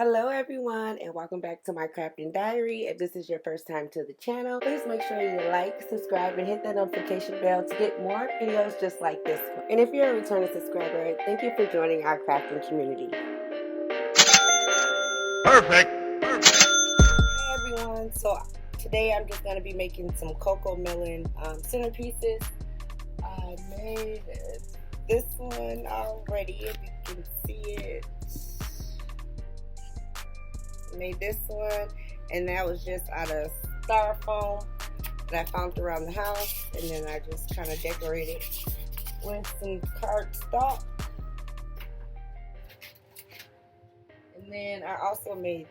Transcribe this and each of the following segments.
Hello everyone, and welcome back to my crafting diary. If this is your first time to the channel, please make sure you like, subscribe, and hit that notification bell to get more videos just like this one. And if you're a returning subscriber, thank you for joining our crafting community. Perfect. Hey everyone, so today I'm just going to be making some Cocomelon centerpieces. I made this one already, if you can see it. Made this one, and that was just out of styrofoam that I found around the house, and then I just kind of decorated with some cardstock. And then I also made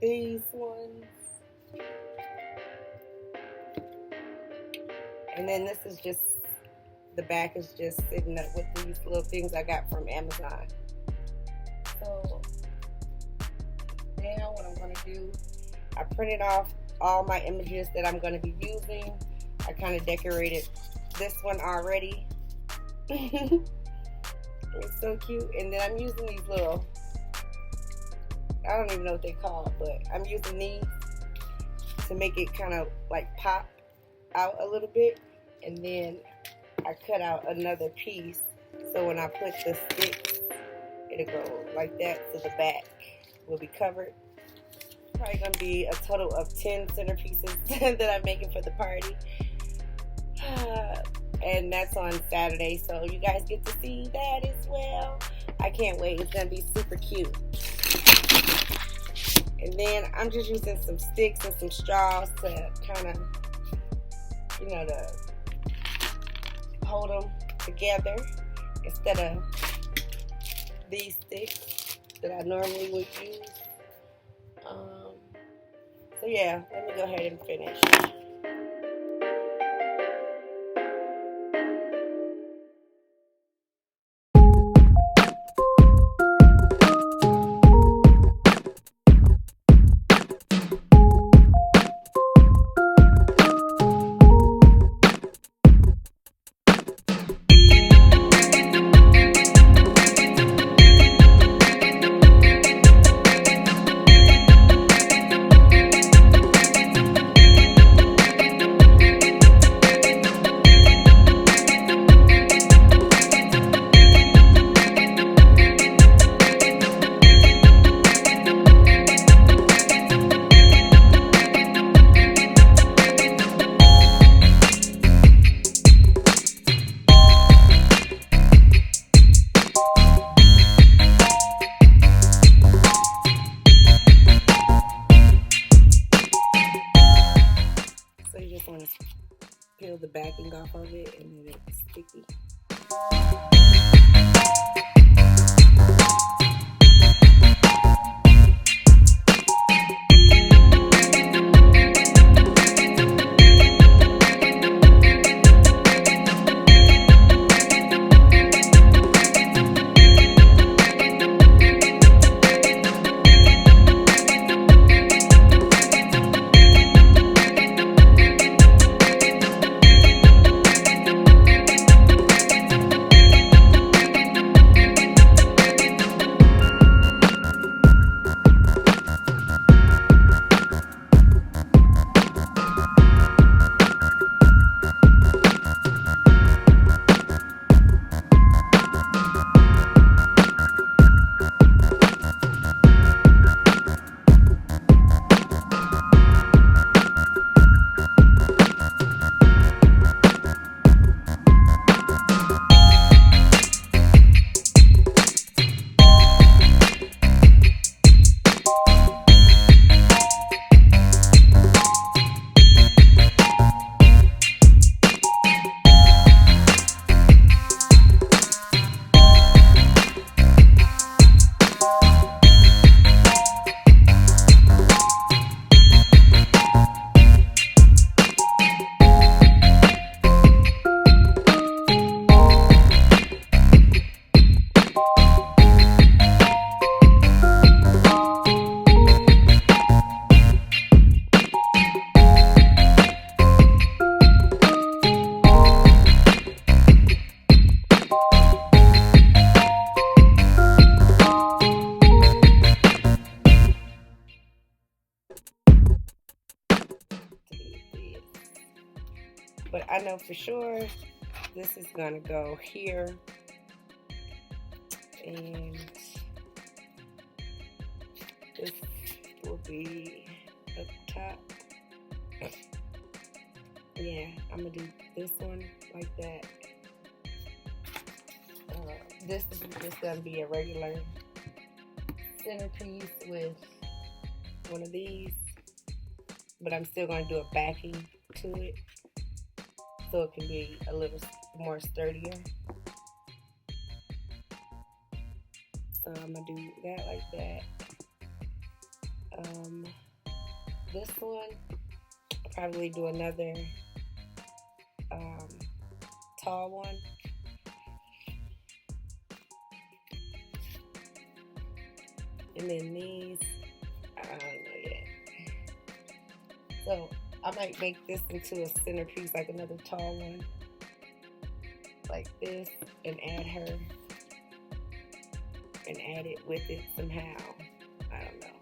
these ones, and then this is just, the back is just sitting up with these little things I got from Amazon. So now what I'm going to do, I printed off all my images that I'm going to be using. I kind of decorated this one already. It's so cute. And then I'm using these little, I don't even know what they call it, but I'm using these to make it kind of like pop out a little bit. And then I cut out another piece, so when I put the sticks, it'll go like that, so the back will be covered. Probably gonna be a total of 10 centerpieces that I'm making for the party. And that's on Saturday, so you guys get to see that as well. I can't wait, it's gonna be super cute. And then I'm just using some sticks and some straws to kind of, you know, to hold them together instead of these sticks that I normally would use. So yeah, let me go ahead and finish. Want to peel the backing off of it, and then it's sticky. I know for sure this is gonna go here, and this will be up top. Yeah, I'm gonna do this one like that. This is just gonna be a regular centerpiece with one of these, but I'm still gonna do a backing to it so it can be a little more sturdier. So I'm gonna do that like that. This one, I'll probably do another tall one. And then these, I don't know yet. So I might make this into a centerpiece, like another tall one, like this, and add her, and add it with it somehow. I don't know.